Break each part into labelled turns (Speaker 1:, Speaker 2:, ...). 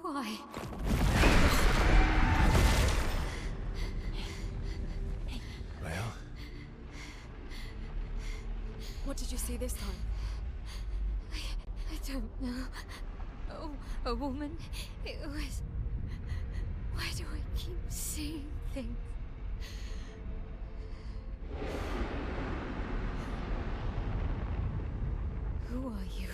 Speaker 1: Why?
Speaker 2: Well?
Speaker 3: What did you see this time?
Speaker 1: I don't know. Oh, a woman. It was... Why do I keep seeing things? Who are you?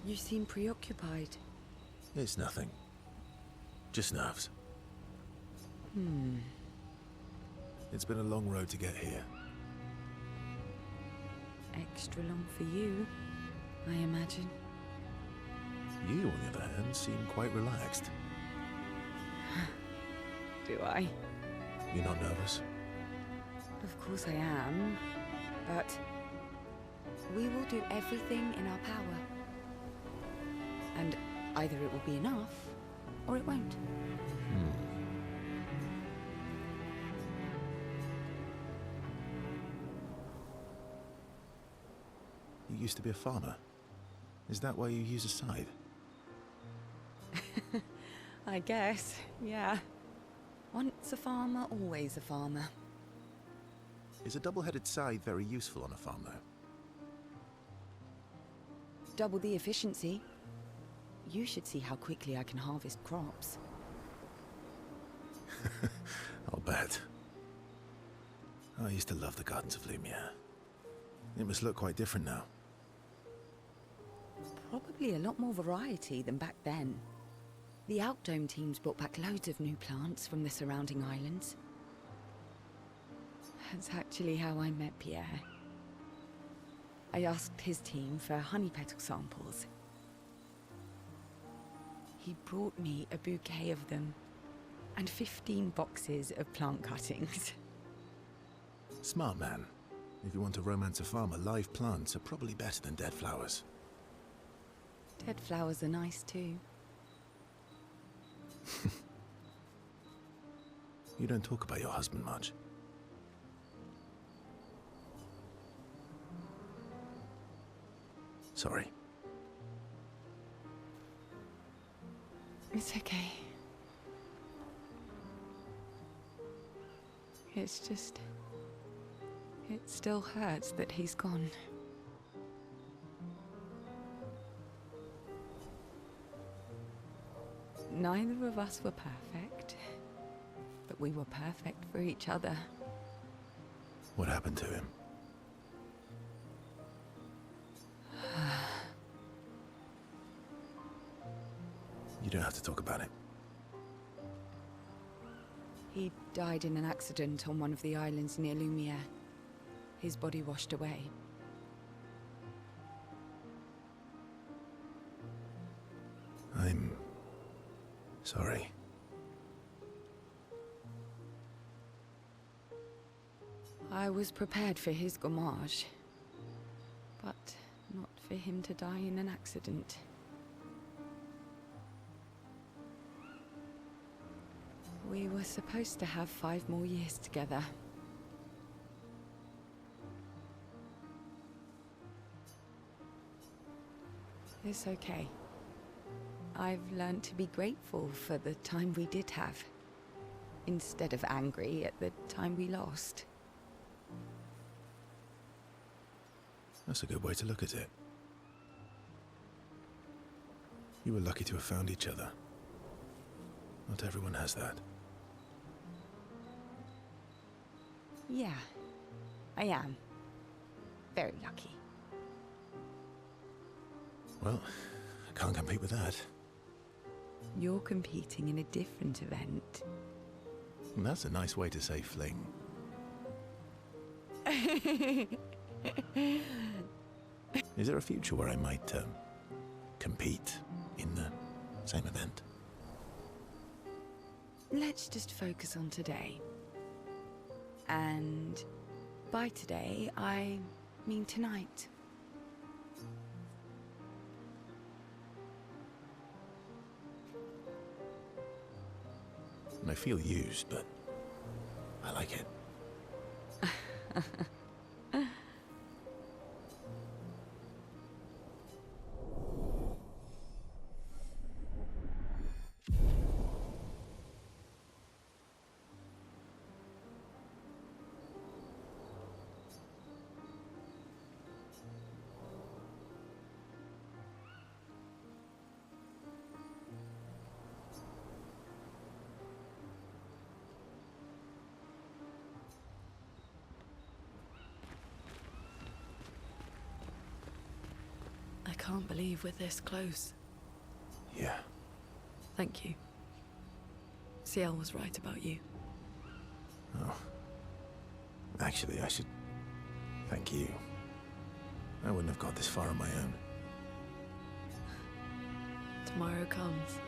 Speaker 3: You seem preoccupied.
Speaker 2: It's nothing. Just nerves. It's been a long road to get here.
Speaker 3: Extra long for you, I imagine.
Speaker 2: You, on the other hand, seem quite relaxed.
Speaker 3: Do I?
Speaker 2: You're not nervous?
Speaker 3: Of course I am, but we will do everything in our power. And either it will be enough, or it won't.
Speaker 2: You used to be a farmer. Is that why you use a scythe?
Speaker 3: I guess, yeah. Once a farmer, always a farmer.
Speaker 2: Is a double-headed scythe very useful on a farm, though?
Speaker 3: Double the efficiency. You should see how quickly I can harvest crops.
Speaker 2: I'll bet. I used to love the gardens of Lumiere. It must look quite different now.
Speaker 3: Probably a lot more variety than back then. The Outdome teams brought back loads of new plants from the surrounding islands. That's actually how I met Pierre. I asked his team for honey petal samples. He brought me a bouquet of them, and 15 boxes of plant cuttings.
Speaker 2: Smart man. If you want to romance a farmer, live plants are probably better than dead flowers.
Speaker 3: Dead flowers are nice too.
Speaker 2: You don't talk about your husband much. Sorry.
Speaker 3: It's okay. It's just... it still hurts that he's gone. Neither of us were perfect, but we were perfect for each other.
Speaker 2: What happened to him? You don't have to talk about it.
Speaker 3: He died in an accident on one of the islands near Lumiere. His body washed away.
Speaker 2: I'm... sorry.
Speaker 3: I was prepared for his gommage, but not for him to die in an accident. We were supposed to have 5 more years together. It's okay. I've learned to be grateful for the time we did have, instead of angry at the time we lost.
Speaker 2: That's a good way to look at it. You were lucky to have found each other. Not everyone has that.
Speaker 3: Yeah, I am. Very lucky.
Speaker 2: Well, I can't compete with that.
Speaker 3: You're competing in a different event.
Speaker 2: That's a nice way to say fling. Is there a future where I might compete in the same event?
Speaker 3: Let's just focus on today. And by today, I mean tonight.
Speaker 2: And I feel used, but I like it.
Speaker 4: can't believe we're this close.
Speaker 2: Yeah.
Speaker 4: Thank you. Ciel was right about you.
Speaker 2: Oh. Actually, I should thank you. I wouldn't have got this far on my own.
Speaker 4: Tomorrow comes.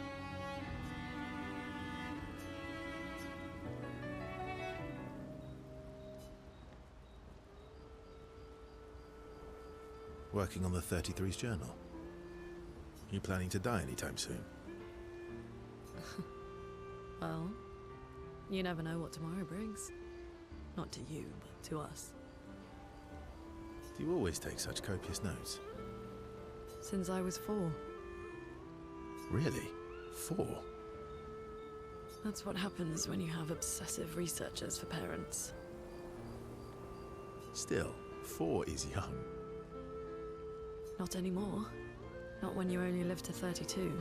Speaker 2: Working on the 33's journal. You planning to die anytime soon?
Speaker 4: Well, you never know what tomorrow brings. Not to you, but to us.
Speaker 2: Do you always take such copious notes?
Speaker 4: Since I was 4.
Speaker 2: Really? 4?
Speaker 4: That's what happens when you have obsessive researchers for parents.
Speaker 2: Still, 4 is young.
Speaker 4: Not anymore. Not when you only live to 32.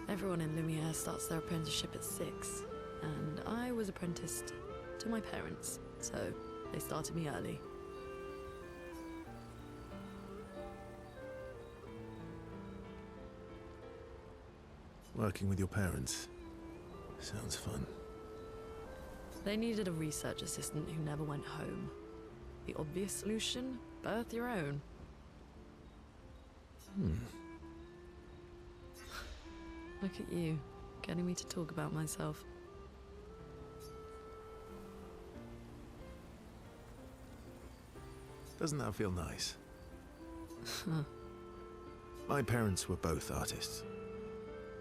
Speaker 4: Everyone in Lumiere starts their apprenticeship at 6, and I was apprenticed to my parents, so they started me early.
Speaker 2: Working with your parents. Sounds fun.
Speaker 4: They needed a research assistant who never went home. The obvious solution? Birth your own. Look at you, getting me to talk about myself.
Speaker 2: Doesn't that feel nice? My parents were both artists.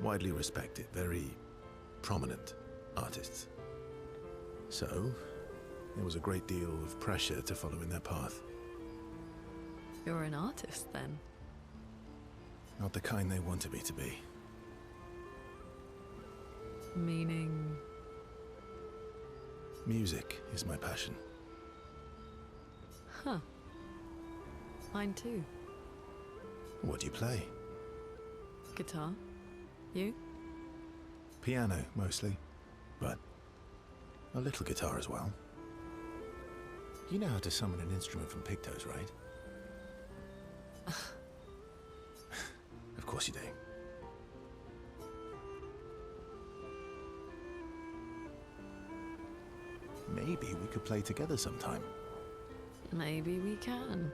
Speaker 2: Widely respected, very prominent artists. So, there was a great deal of pressure to follow in their path.
Speaker 4: You're an artist, then?
Speaker 2: Not the kind they wanted me to be.
Speaker 4: Meaning?
Speaker 2: Music is my passion.
Speaker 4: Huh. Mine too.
Speaker 2: What do you play?
Speaker 4: Guitar. You?
Speaker 2: Piano, mostly. But a little guitar as well. You know how to summon an instrument from Pictos, right? Of course you do. Maybe we could play together sometime.
Speaker 4: Maybe we can.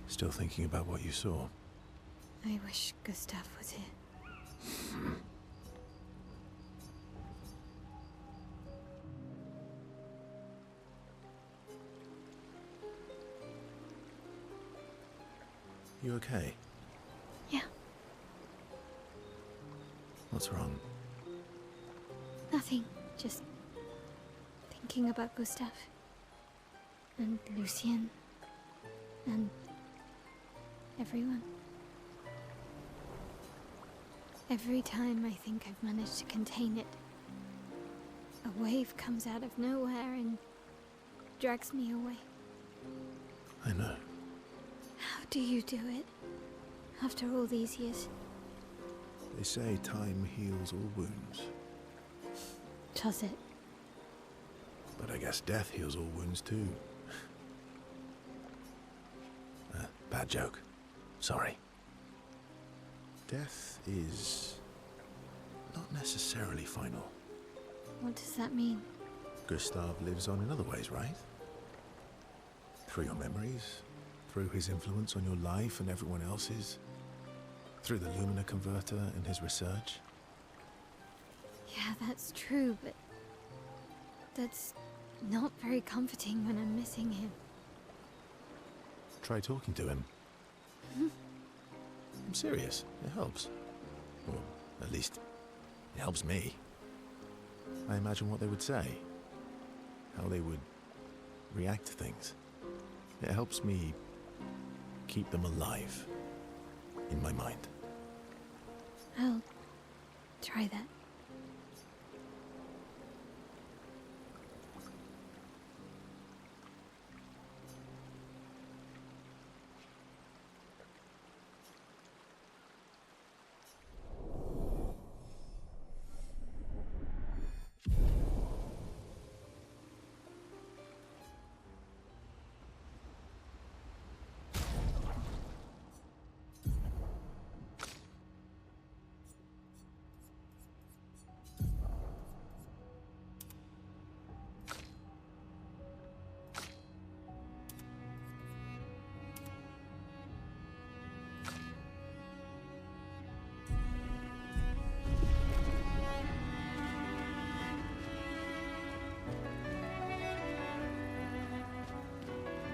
Speaker 2: Still thinking about what you saw?
Speaker 1: I wish Gustav was here.
Speaker 2: You okay?
Speaker 1: Yeah,
Speaker 2: What's wrong?
Speaker 1: nothing. Just thinking about Gustav. And Lucien. And everyone. Every time I think I've managed to contain it, a wave comes out of nowhere and drags me away.
Speaker 2: I know.
Speaker 1: How do you do it? After all these years?
Speaker 2: They say time heals all wounds.
Speaker 1: Does it?
Speaker 2: But I guess death heals all wounds too. Bad joke. Sorry. Death is not necessarily final.
Speaker 1: What does that mean?
Speaker 2: Gustav lives on in other ways, right? Through your memories, through his influence on your life and everyone else's, through the Lumina converter and his research.
Speaker 1: Yeah, that's true, but that's not very comforting when I'm missing him.
Speaker 2: Try talking to him. I'm serious. It helps. Or at least, it helps me. I imagine what they would say. how they would react to things. It helps me keep them alive in my mind.
Speaker 1: I'll try that.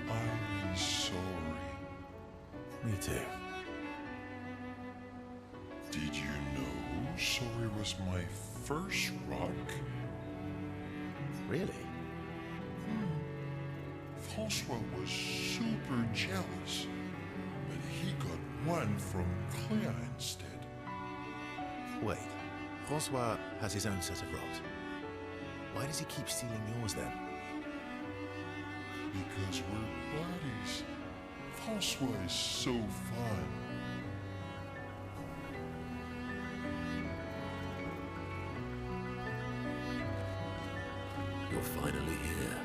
Speaker 5: I'm sorry.
Speaker 2: Me too.
Speaker 5: Did you know Sorry was my first rock?
Speaker 2: Really?
Speaker 5: Francois was super jealous, but he got one from Clair instead.
Speaker 2: Wait, Francois has his own set of rocks. Why does he keep stealing yours then?
Speaker 5: Because we're buddies. Francois is so fun.
Speaker 6: You're finally here.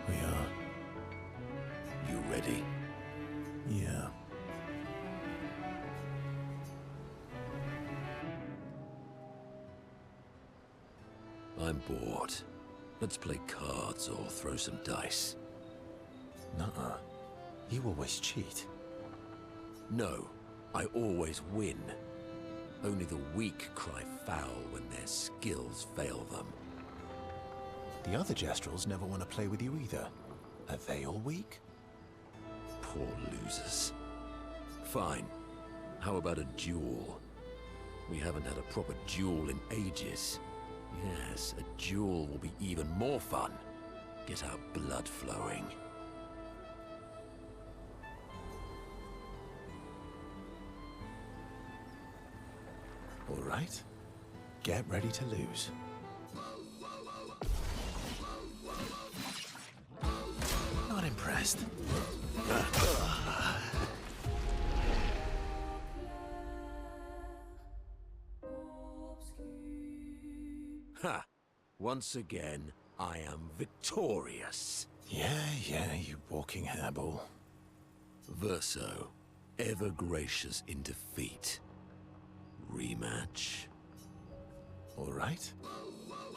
Speaker 2: We are.
Speaker 6: You ready?
Speaker 2: Yeah.
Speaker 6: I'm bored. Let's play cards or throw some dice.
Speaker 2: Nuh-uh. You always cheat.
Speaker 6: No, I always win. Only the weak cry foul when their skills fail them.
Speaker 2: The other Jestrels never want to play with you either. Are they all weak?
Speaker 6: Poor losers. Fine. How about a duel? We haven't had a proper duel in ages. Yes, a duel will be even more fun. Get our blood flowing.
Speaker 2: All right. Get ready to lose. Not impressed.
Speaker 6: Ha! Once again, I am victorious.
Speaker 2: Yeah, you walking hairball.
Speaker 6: Verso, ever gracious in defeat. Rematch.
Speaker 2: All right.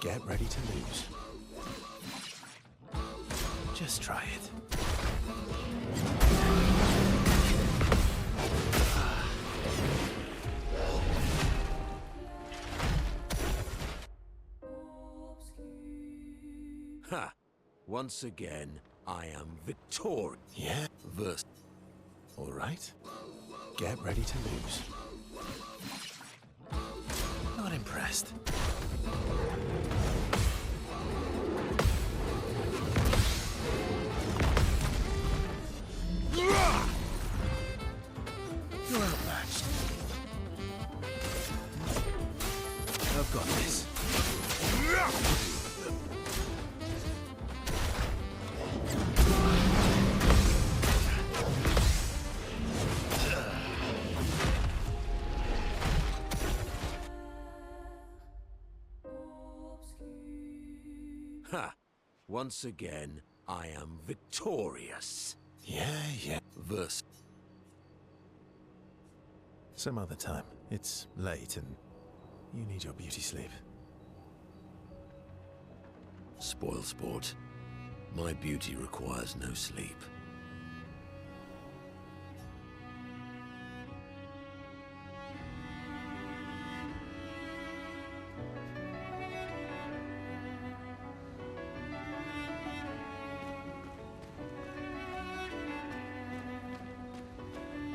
Speaker 2: Get ready to lose. Just try it.
Speaker 6: Ha! Once again, I am victorious.
Speaker 2: Yeah. All right. Get ready to lose. Not impressed. You're outmatched. I've got this.
Speaker 6: Ha! Once again, I am victorious.
Speaker 2: Yeah.
Speaker 6: Verse.
Speaker 2: Some other time. It's late and you need your beauty sleep.
Speaker 6: Spoil sport. My beauty requires no sleep.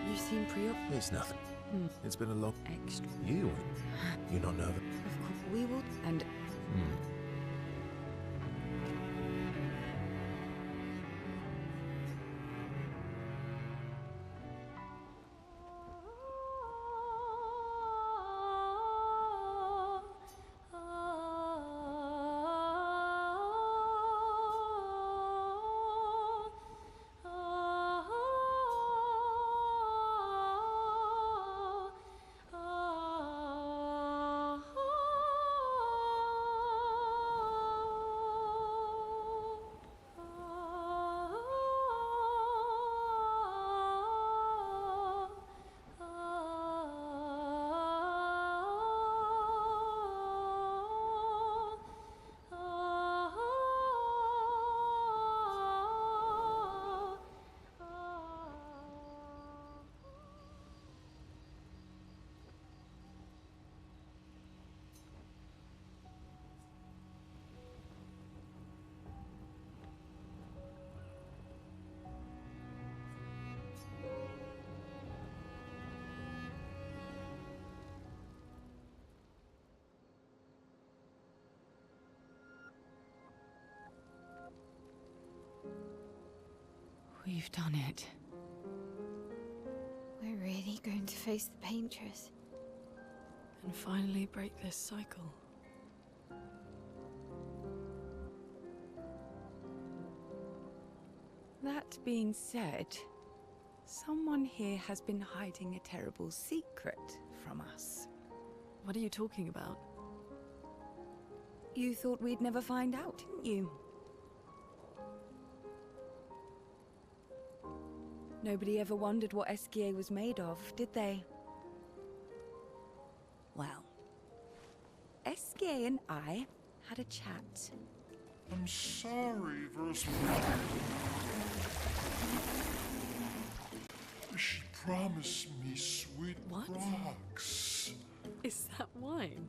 Speaker 3: You seem preoccupied.
Speaker 2: It's nothing. It's been a long...
Speaker 3: Extra.
Speaker 2: You're not nervous?
Speaker 3: Of course, we will. And We've done it.
Speaker 1: We're really going to face the Paintress.
Speaker 4: And finally break this cycle.
Speaker 3: That being said, someone here has been hiding a terrible secret from us.
Speaker 4: What are you talking about?
Speaker 3: You thought we'd never find out, didn't you? Nobody ever wondered what Obscur was made of, did they? Well, Obscur and I had a chat.
Speaker 5: I'm sorry, Versman. She promised me sweet
Speaker 4: What?
Speaker 5: rocks.
Speaker 4: Is that wine?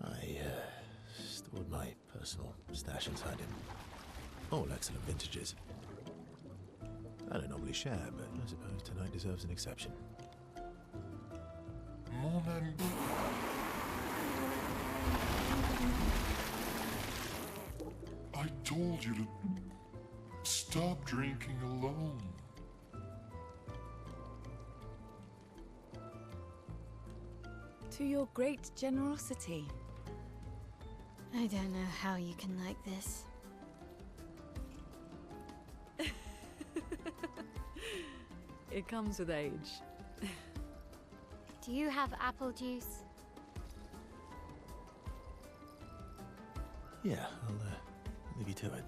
Speaker 2: I stored my personal stash inside him. All excellent vintages. I don't normally share, but I suppose tonight deserves an exception.
Speaker 5: Mon ami. I told you to stop drinking alone.
Speaker 3: To your great generosity.
Speaker 1: I don't know how you can like this.
Speaker 4: It comes with age.
Speaker 1: Do you have apple juice?
Speaker 2: Yeah, I'll leave you to it.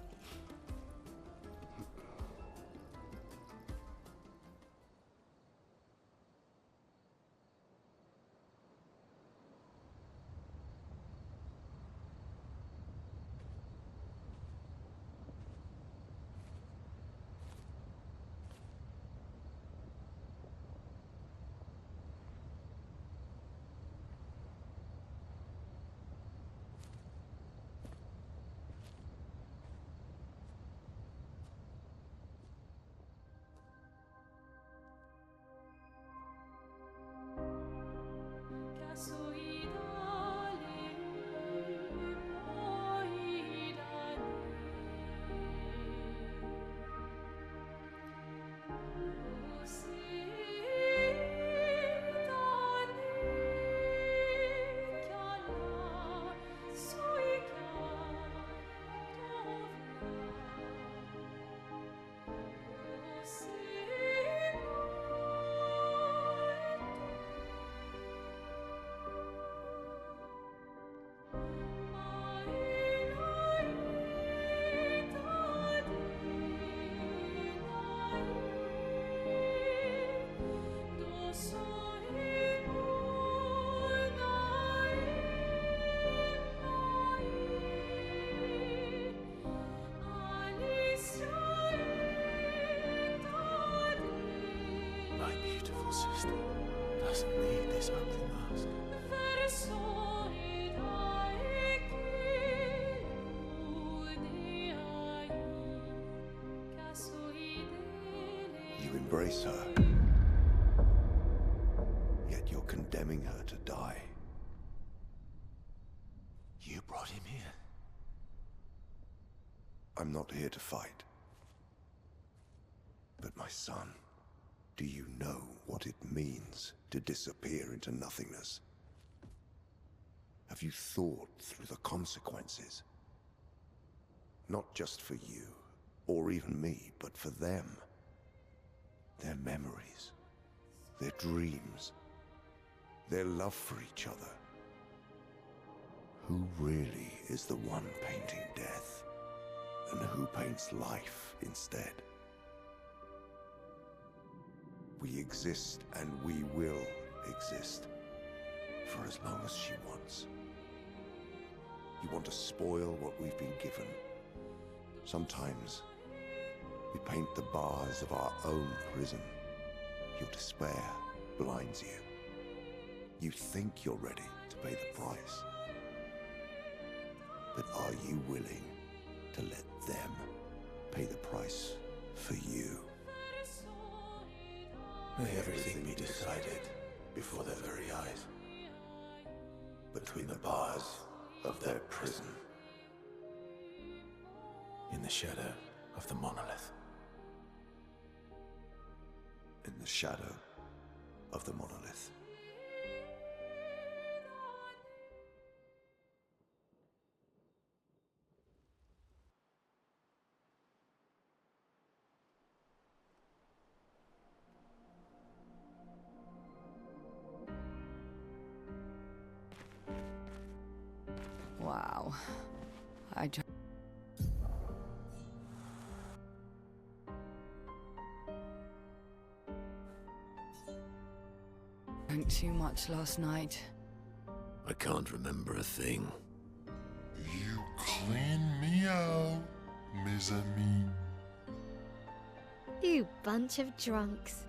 Speaker 2: Doesn't need this ugly mask.
Speaker 7: You embrace her, yet you're condemning her to die.
Speaker 2: You brought him here.
Speaker 7: I'm not here to fight. But my son, do you know what it means to disappear into nothingness? Have you thought through the consequences? Not just for you, or even me, but for them. Their memories, their dreams, their love for each other. Who really is the one painting death, and who paints life instead? We exist, and we will exist for as long as she wants. You want to spoil what we've been given. Sometimes we paint the bars of our own prison. Your despair blinds you. You think you're ready to pay the price. But are you willing to let them pay the price for you?
Speaker 2: May everything be decided before their very eyes. Between the bars of their prison. the shadow of the monolith.
Speaker 7: In the shadow of the monolith.
Speaker 3: Wow. I just... drank too much last night.
Speaker 6: I can't remember a thing.
Speaker 5: You clean me out, mes amis.
Speaker 1: You bunch of drunks.